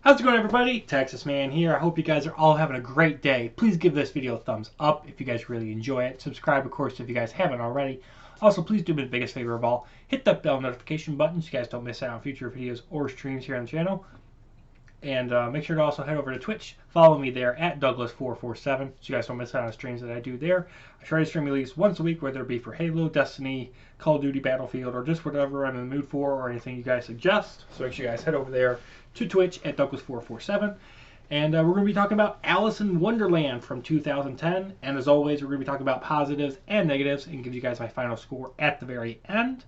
How's it going, everybody? Texas Man here. I hope you guys are all having a great day. Please give this video a thumbs up if you guys really enjoy it. Subscribe, of course, if you guys haven't already. Also, please do me the biggest favor of all. Hit that bell notification button so you guys don't miss out on future videos or streams here on the channel. And make sure to also head over to Twitch. Follow me there at Douglas447 so you guys don't miss out on streams that I do there. I try to stream at least once a week, whether it be for Halo, Destiny, Call of Duty, Battlefield, or just whatever I'm in the mood for or anything you guys suggest. So make sure you guys head over there to Twitch at Douglas447. And we're going to be talking about Alice in Wonderland from 2010. And as always, we're going to be talking about positives and negatives and give you guys my final score at the very end.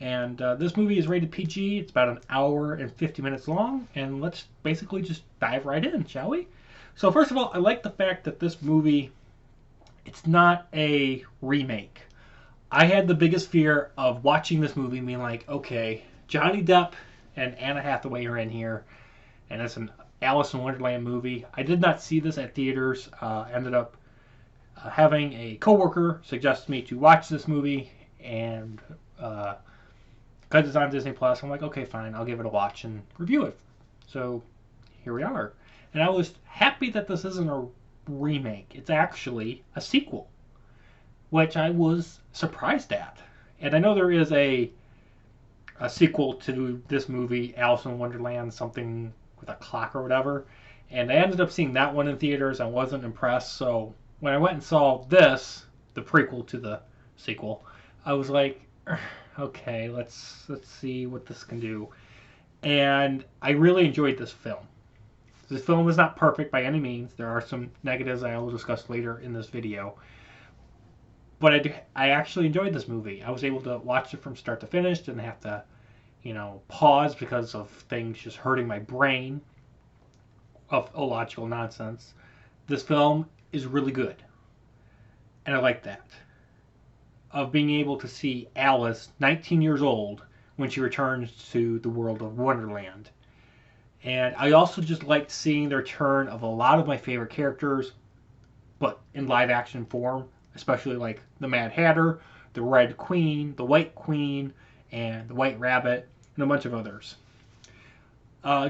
And this movie is rated PG. It's about an hour and 50 minutes long. And let's basically just dive right in, shall we? So first of all, I like the fact that this movie, it's not a remake. I had the biggest fear of watching this movie being like, okay, Johnny Depp and Anna Hathaway are in here. And it's an Alice in Wonderland movie. I did not see this at theaters. Ended up having a coworker suggest me to watch this movie. And because it's on Disney Plus, I'm like, okay, fine, I'll give it a watch and review it. So here we are. And I was happy that this isn't a remake. It's actually a sequel, which I was surprised at. And I know there is a sequel to this movie, Alice in Wonderland, something with a clock or whatever. And I ended up seeing that one in theaters. I wasn't impressed. So when I went and saw this, the prequel to the sequel, I was like, okay, let's see what this can do. And I really enjoyed this film. This film is not perfect by any means. There are some negatives I will discuss later in this video. But I actually enjoyed this movie. I was able to watch it from start to finish. Didn't have to, pause because of things just hurting my brain of illogical nonsense. This film is really good. And I like that. Of being able to see Alice, 19 years old, when she returns to the world of Wonderland. And I also just liked seeing the return of a lot of my favorite characters, but in live action form, especially like the Mad Hatter, the Red Queen, the White Queen, and the White Rabbit, and a bunch of others.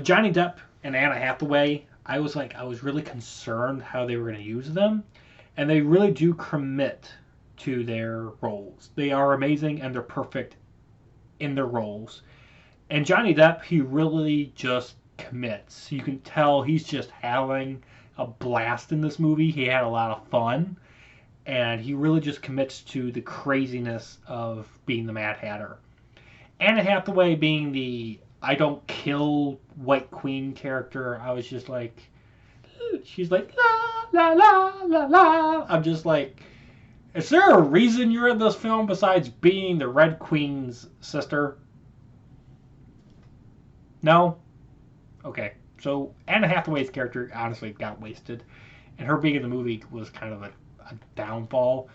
Johnny Depp and Anna Hathaway, I was really concerned how they were going to use them, and they really do commit to their roles. They are amazing and they're perfect in their roles. And Johnny Depp, he really just commits. You can tell he's just having a blast in this movie. He had a lot of fun. And he really just commits to the craziness of being the Mad Hatter. Anna Hathaway being the I don't kill White Queen character, I was just like, she's like, la, la, la, la, la. I'm just like, is there a reason you're in this film besides being the Red Queen's sister? No? Okay. So Anna Hathaway's character honestly got wasted. And her being in the movie was kind of a downfall.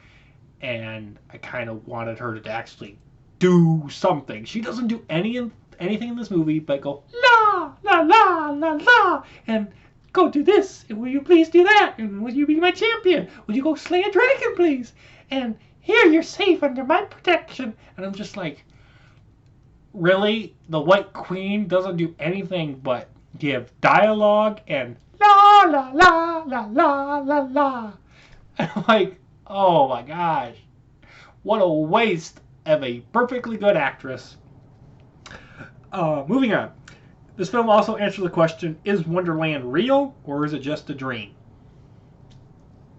And I kind of wanted her to actually do something. She doesn't do anything in this movie but go, la, la, la, la, la. And go do this, and will you please do that, and will you be my champion? Will you go slay a dragon, please? And here you're safe under my protection. And I'm just like, really? The White Queen doesn't do anything but give dialogue and la la la la la la la. And I'm like, oh my gosh, what a waste of a perfectly good actress. Moving on. This film also answers the question, is Wonderland real or is it just a dream?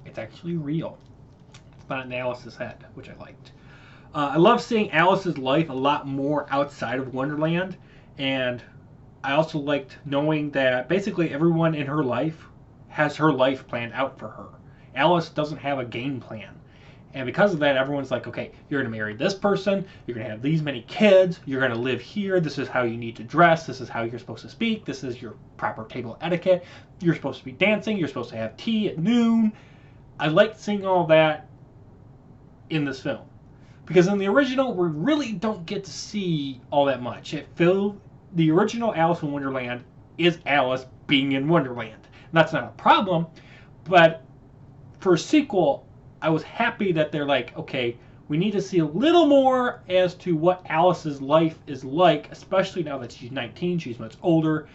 It's actually real. It's not in Alice's head, which I liked. I love seeing Alice's life a lot more outside of Wonderland. And I also liked knowing that basically everyone in her life has her life planned out for her. Alice doesn't have a game plan. And because of that, everyone's like, okay, you're going to marry this person, you're going to have these many kids, you're going to live here, this is how you need to dress, this is how you're supposed to speak, this is your proper table etiquette, you're supposed to be dancing, you're supposed to have tea at noon. I liked seeing all that in this film. Because in the original, we really don't get to see all that much. The original Alice in Wonderland is Alice being in Wonderland. And that's not a problem, but for a sequel, I was happy that they're like, okay, we need to see a little more as to what Alice's life is like, especially now that she's 19, she's much older.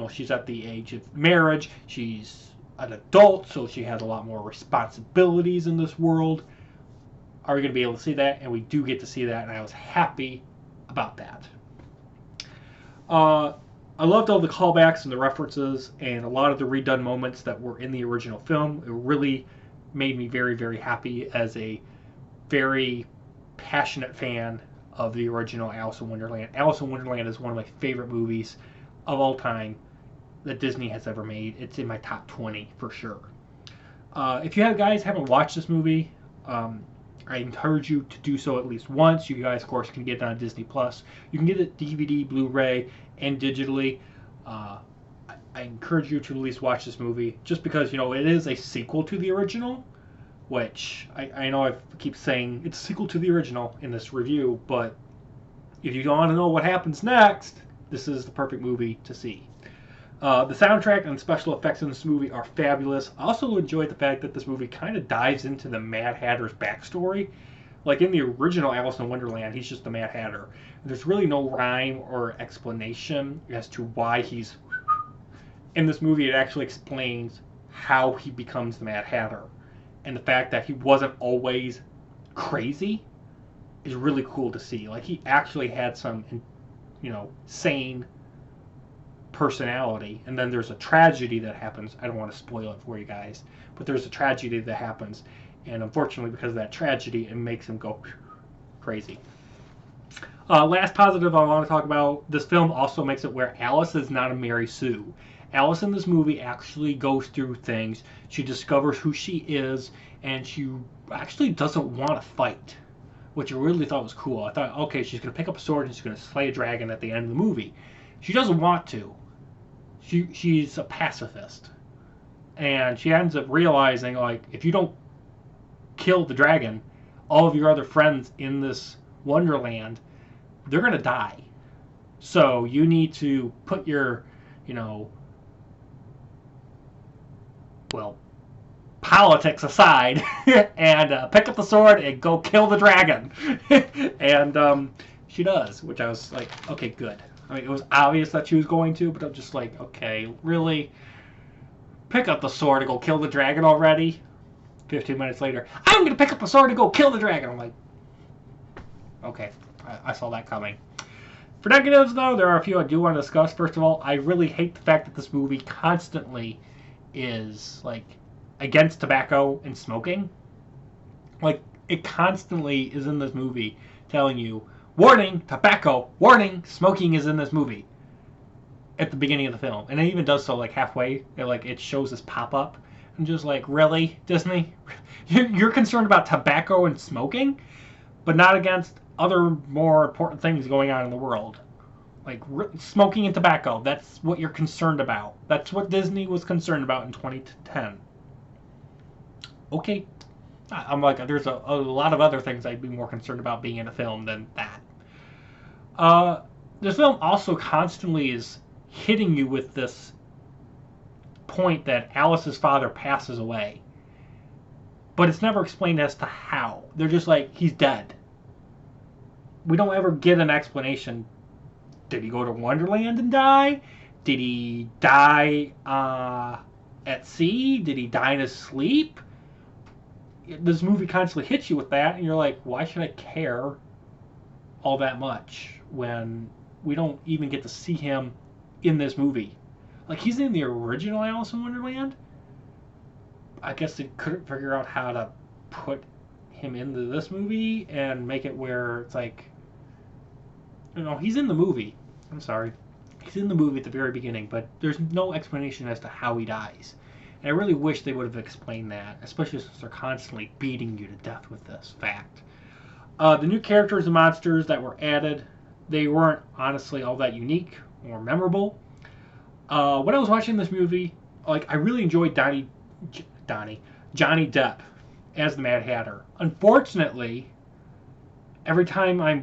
she's at the age of marriage. She's an adult, so she has a lot more responsibilities in this world. Are we going to be able to see that? And we do get to see that, and I was happy about that. I loved all the callbacks and the references and a lot of the redone moments that were in the original film. It really made me very, very happy as a very passionate fan of the original Alice in Wonderland. Alice in Wonderland is one of my favorite movies of all time that Disney has ever made. It's in my top 20 for sure. If you guys haven't watched this movie, I encourage you to do so at least once. You guys, of course, can get it on Disney+. You can get it DVD, Blu-ray, and digitally. I encourage you to at least watch this movie just because, it is a sequel to the original, which I know I keep saying it's a sequel to the original in this review, but if you want to know what happens next, this is the perfect movie to see. The soundtrack and special effects in this movie are fabulous. I also enjoyed the fact that this movie kind of dives into the Mad Hatter's backstory. Like in the original Alice in Wonderland, he's just the Mad Hatter. There's really no rhyme or explanation as to why he's... In this movie, it actually explains how he becomes the Mad Hatter. And the fact that he wasn't always crazy is really cool to see. Like, he actually had some, sane personality, and then there's a tragedy that happens. I don't want to spoil it for you guys, but there's a tragedy that happens, and unfortunately because of that tragedy, it makes him go crazy. Last positive I want to talk about, this film also makes it where Alice is not a Mary Sue. Alice in this movie actually goes through things. She discovers who she is, and she actually doesn't want to fight, which I really thought was cool. I thought, okay, she's going to pick up a sword and she's going to slay a dragon at the end of the movie. She doesn't want to. She's a pacifist. And she ends up realizing, like, if you don't kill the dragon, all of your other friends in this Wonderland, they're going to die. So you need to put your, politics aside and pick up the sword and go kill the dragon. And she does, which I was like, okay, good. I mean, it was obvious that she was going to, but I'm just like, okay, really? Pick up the sword and go kill the dragon already? 15 minutes later, I'm going to pick up the sword and go kill the dragon. I'm like, okay, I saw that coming. For negatives, though, there are a few I do want to discuss. First of all, I really hate the fact that this movie constantly is, like, against tobacco and smoking. Like, it constantly is in this movie telling you, warning, tobacco, warning, smoking is in this movie at the beginning of the film. And it even does so, like, halfway. It shows this pop-up. I'm just like, really, Disney? You're concerned about tobacco and smoking, but not against other more important things going on in the world. Like, smoking and tobacco, that's what you're concerned about. That's what Disney was concerned about in 2010. Okay. I'm like, there's a lot of other things I'd be more concerned about being in a film than that. This film also constantly is hitting you with this point that Alice's father passes away. But it's never explained as to how. They're just like, he's dead. We don't ever get an explanation. Did he go to Wonderland and die? Did he die at sea? Did he die in his sleep? This movie constantly hits you with that, and you're like, why should I care all that much when we don't even get to see him in this movie? Like, he's in the original Alice in Wonderland. I guess they couldn't figure out how to put him into this movie and make it where it's like, he's in the movie. I'm sorry. He's in the movie at the very beginning, but there's no explanation as to how he dies. And I really wish they would have explained that, especially since they're constantly beating you to death with this fact. The new characters and monsters that were added, they weren't honestly all that unique or memorable. When I was watching this movie, like, I really enjoyed Johnny Depp as the Mad Hatter. Unfortunately, every time I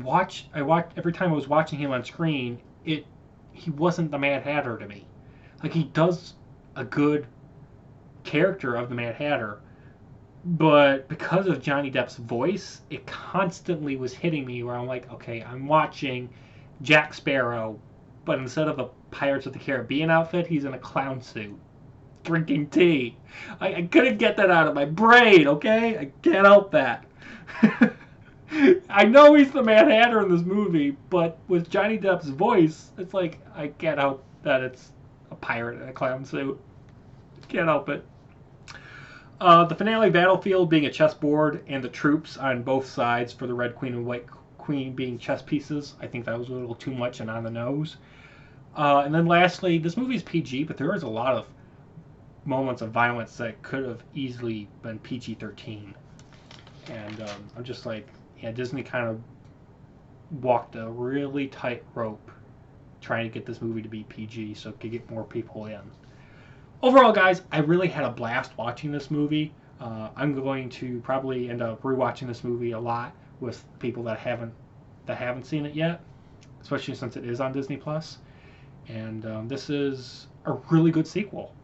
was watching him on screen, he wasn't the Mad Hatter to me. Like, he does a good character of the Mad Hatter, but because of Johnny Depp's voice, it constantly was hitting me where I'm like, okay, I'm watching Jack Sparrow, but instead of a Pirates of the Caribbean outfit, he's in a clown suit, drinking tea. I couldn't get that out of my brain, okay? I can't help that. I know he's the Mad Hatter in this movie, but with Johnny Depp's voice, it's like, I can't help that it's a pirate in a clown suit. Can't help it. The finale battlefield being a chessboard and the troops on both sides for the Red Queen and White Queen being chess pieces, I think that was a little too much and on the nose. And then lastly, this movie is PG, but there is a lot of moments of violence that could have easily been PG-13. And I'm just like, yeah, Disney kind of walked a really tight rope trying to get this movie to be PG so it could get more people in. Overall, guys, I really had a blast watching this movie. I'm going to probably end up rewatching this movie a lot with people that haven't seen it yet, especially since it is on Disney Plus. And this is a really good sequel.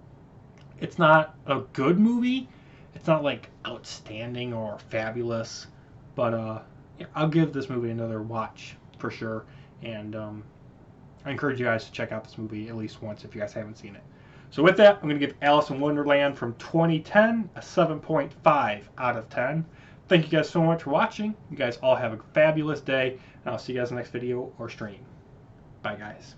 It's not a good movie. It's not like outstanding or fabulous, but yeah, I'll give this movie another watch for sure. And I encourage you guys to check out this movie at least once if you guys haven't seen it. So with that, I'm going to give Alice in Wonderland from 2010 a 7.5 out of 10. Thank you guys so much for watching. You guys all have a fabulous day, and I'll see you guys in the next video or stream. Bye, guys.